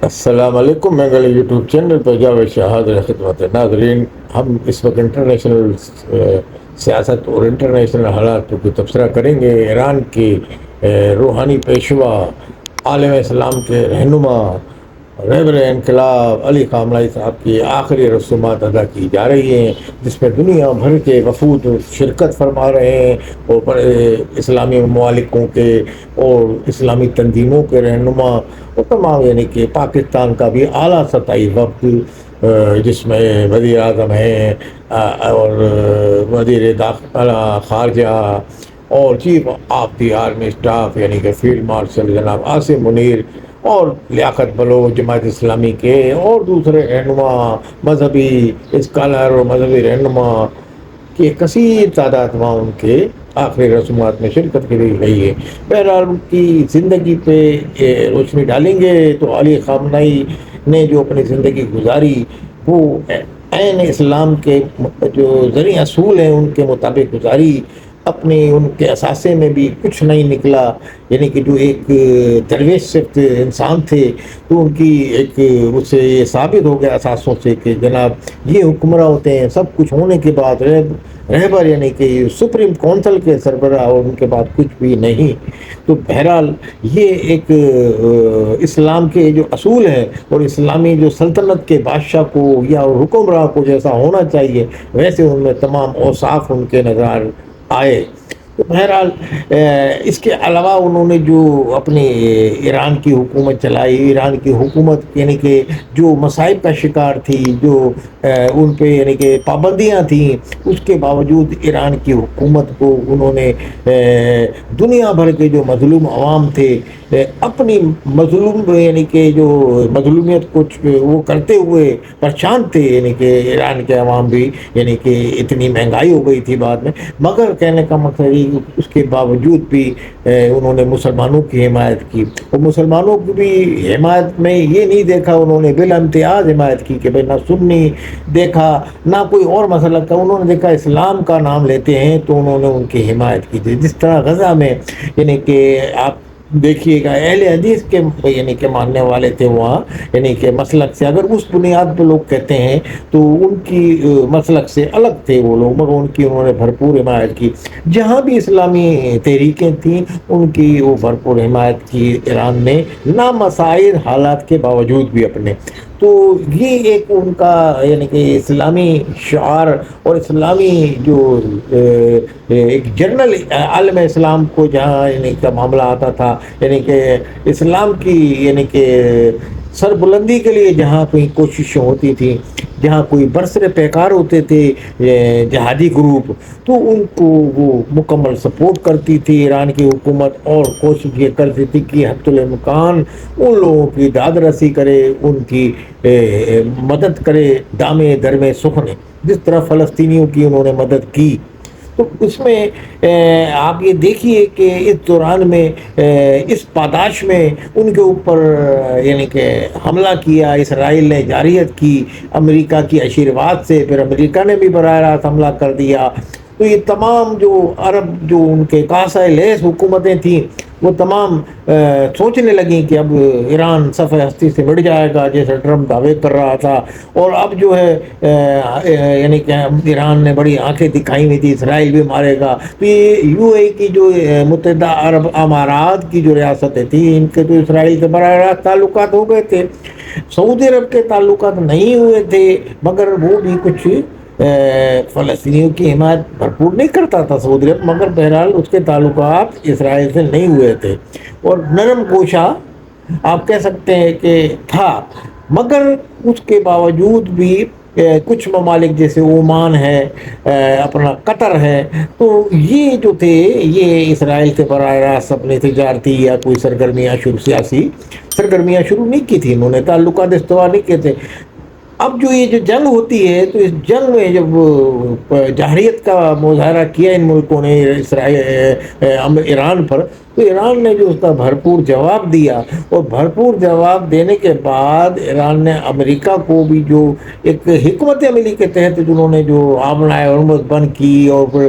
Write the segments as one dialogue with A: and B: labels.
A: السلام علیکم، میں گلے یوٹیوب چینل پہ جاوید شاہ حاضر خدمت ہے۔ ناظرین، ہم اس وقت انٹرنیشنل سیاست اور انٹرنیشنل حالات کو تبصرہ کریں گے۔ ایران کی روحانی پیشوا، عالم اسلام کے رہنما، رہبر انقلاب علی خامنہ صاحب کی آخری رسومات ادا کی جا رہی ہیں، جس میں دنیا بھر کے وفود شرکت فرما رہے ہیں، اور بڑے اسلامی ممالکوں کے اور اسلامی تنظیموں کے رہنما اور تمام، یعنی کہ پاکستان کا بھی اعلیٰ سطحی وفد، جس میں وزیر اعظم ہیں اور وزیر داخلہ خارجہ اور chief of the army staff یعنی کہ فیلڈ مارشل جناب عاصم منیر، اور لیاقت بلوچ جماعت اسلامی کے اور دوسرے رہنما، مذہبی اسکالر اور مذہبی رہنما کی کثیر تعداد وہاں ان کے آخری رسومات میں شرکت کی گئی ہے۔ بہرحال ان کی زندگی پہ روشنی ڈالیں گے تو علی خامنہ نے جو اپنی زندگی گزاری وہ عین اسلام کے جو زرعی اصول ہیں ان کے مطابق گزاری۔ اپنے ان کے اثاثے میں بھی کچھ نہیں نکلا، یعنی کہ جو ایک درویش صفت انسان تھے تو ان کی ایک اس سے یہ ثابت ہو گیا اثاثوں سے کہ جناب یہ حکمراں ہوتے ہیں، سب کچھ ہونے کے بعد رہبر یعنی کہ سپریم کونسل کے سربراہ، اور ان کے بعد کچھ بھی نہیں۔ تو بہرحال یہ ایک اسلام کے جو اصول ہیں اور اسلامی جو سلطنت کے بادشاہ کو یا حکمراں کو جیسا ہونا چاہیے ویسے ان میں تمام اوصاف ان کے نظر آئے۔ تو بہرحال اس کے علاوہ انہوں نے جو اپنی ایران کی حکومت چلائی، ایران کی حکومت یعنی کہ جو مصائب کا شکار تھی، جو ان پہ یعنی کہ پابندیاں تھیں، اس کے باوجود ایران کی حکومت کو انہوں نے دنیا بھر کے جو مظلوم عوام تھے اپنی مظلوم یعنی کہ جو مظلومیت کو وہ کرتے ہوئے پریشان تھے، یعنی کہ ایران کے عوام بھی، یعنی کہ اتنی مہنگائی ہو گئی تھی بعد میں، مگر کہنے کا مقصد یہ اس کے باوجود بھی انہوں نے مسلمانوں کی حمایت کی، اور مسلمانوں کی بھی حمایت میں یہ نہیں دیکھا انہوں نے بالامتیاز حمایت کی کہ بھائی نہ سنی دیکھا نہ کوئی اور مسئلہ کا، انہوں نے دیکھا اسلام کا نام لیتے ہیں تو انہوں نے ان کی حمایت کی تھی۔ جس طرح غزہ میں یعنی کہ آپ دیکھیے گا اہل حدیث کے یعنی کہ ماننے والے تھے وہاں، یعنی کہ مسلک سے اگر اس بنیاد پہ لوگ کہتے ہیں تو ان کی مسلک سے الگ تھے وہ لوگ، مگر ان کی انہوں نے بھرپور حمایت کی۔ جہاں بھی اسلامی تحریکیں تھیں ان کی وہ بھرپور حمایت کی ایران نے، نامساعد حالات کے باوجود بھی اپنے۔ تو یہ ایک ان کا یعنی کہ اسلامی شعار اور اسلامی جو ایک جنرل عالم اسلام کو جہاں یعنی کا معاملہ آتا تھا، یعنی کہ اسلام کی یعنی کہ سربلندی کے لیے جہاں کوئی کوششیں ہوتی تھیں، جہاں کوئی برسر پیکار ہوتے تھے جہادی گروپ، تو ان کو وہ مکمل سپورٹ کرتی تھی ایران کی حکومت، اور کوشش یہ کرتی تھی کہ حد الامکان ان لوگوں کی داد رسی کرے، ان کی مدد کرے دامے درمے سخنے، جس طرح فلسطینیوں کی انہوں نے مدد کی۔ تو اس میں آپ یہ دیکھیے کہ اس دوران میں اس پاداش میں ان کے اوپر یعنی کہ حملہ کیا اسرائیل نے، جارحیت کی امریکہ کی آشیرواد سے، پھر امریکہ نے بھی براہ راست حملہ کر دیا۔ تو یہ تمام جو عرب جو ان کے کاسہ لیس حکومتیں تھیں وہ تمام سوچنے لگیں کہ اب ایران صفحہ ہستی سے مٹ جائے گا، جیسے ٹرمپ دعوے کر رہا تھا، اور اب جو ہے یعنی کہ ایران نے بڑی آنکھیں دکھائی ہوئی تھی اسرائیل بھی مارے گا۔ تو یہ یو اے کی جو متحدہ عرب امارات کی جو ریاستیں تھیں ان کے تو اسرائیل سے براہ راست تعلقات ہو گئے تھے، سعودی عرب کے تعلقات نہیں ہوئے تھے، مگر وہ بھی کچھ فلسطینیوں کی حمایت بھرپور نہیں کرتا تھا سعودی عرب، مگر بہرحال اس کے تعلقات اسرائیل سے نہیں ہوئے تھے، اور نرم گوشہ آپ کہہ سکتے ہیں کہ تھا۔ مگر اس کے باوجود بھی کچھ ممالک جیسے عمان ہے، اپنا قطر ہے، تو یہ جو تھے یہ اسرائیل سے براہ راست اپنی تجارتی یا کوئی سیاسی سرگرمیاں شروع نہیں کی تھی، انہوں نے تعلقات استوار نہیں کیے تھے۔ اب جو یہ جو جنگ ہوتی ہے تو اس جنگ میں جب جارحیت کا مظاہرہ کیا ان ملکوں نے ایران پر، تو ایران نے جو اس کا بھرپور جواب دیا، اور بھرپور جواب دینے کے بعد ایران نے امریکہ کو بھی جو ایک حکمت عملی کے تحت جنہوں نے جو آمنہ ہرمز بند کی اور پھر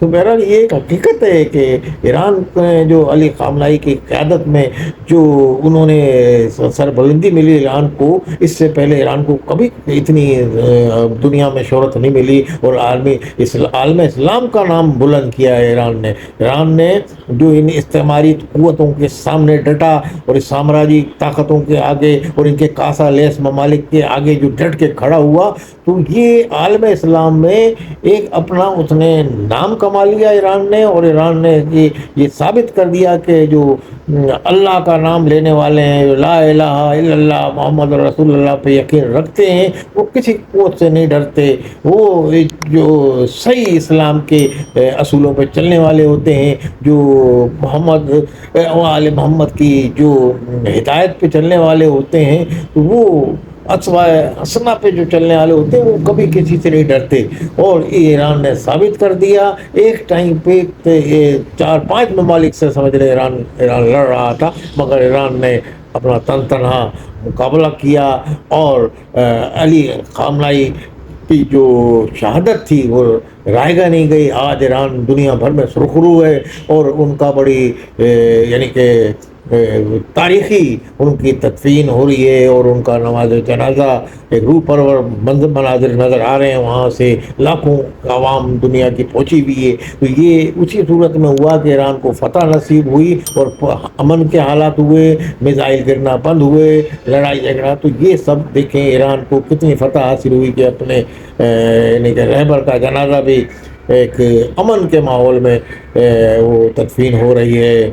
A: تو بہرحال یہ ایک حقیقت ہے کہ ایران جو علی خامنائی کی قیادت میں جو انہوں نے سربلندی ملی ایران کو، اس سے پہلے ایران کو کبھی اتنی دنیا میں شہرت نہیں ملی، اور عالم اسلام کا نام بلند کیا ہے ایران نے جو ان استعماری قوتوں کے سامنے ڈٹا، اور اس سامراجی طاقتوں کے آگے اور ان کے کاسا لیس ممالک کے آگے جو ڈٹ کے کھڑا ہوا، تو یہ عالم اسلام میں ایک اپنا اس نے نام کما لیا ایران نے، اور ایران نے یہ ثابت کر دیا کہ جو اللہ کا نام لینے والے ہیں، لا الہ الا اللہ محمد رسول اللہ پہ یقین رکھتے ہیں، وہ کسی قوت سے نہیں ڈرتے، وہ جو صحیح اسلام کے اصولوں پہ چلنے والے ہوتے ہیں، جو محمد آل محمد کی جو ہدایت پہ چلنے والے ہوتے ہیں، وہ اسوائے حسنہ پہ جو چلنے والے ہوتے ہیں، وہ کبھی کسی سے نہیں ڈرتے۔ اور ایران نے ثابت کر دیا، ایک ٹائم پہ 4-5 ممالک سے سمجھ رہے ایران لڑ رہا تھا، مگر ایران نے اپنا تن تنہا مقابلہ کیا، اور علی خامنائی کی جو شہادت تھی وہ رائے گاہ نہیں گئی۔ آج ایران دنیا بھر میں سرخرو ہے، اور ان کا بڑی یعنی کہ تاریخی ان کی تدفین ہو رہی ہے، اور ان کا نماز جنازہ ایک روح پرور مناظر نظر آ رہے ہیں، وہاں سے لاکھوں عوام دنیا کی پہنچی ہوئی ہے۔ تو یہ اسی صورت میں ہوا کہ ایران کو فتح نصیب ہوئی، اور امن کے حالات ہوئے، میزائل گرنا بند ہوئے، لڑائی جھگڑا، تو یہ سب دیکھیں ایران کو کتنی فتح حاصل ہوئی کہ اپنے یعنی کہ رہبر کا جنازہ بھی ایک امن کے ماحول میں وہ تدفین ہو رہی ہے۔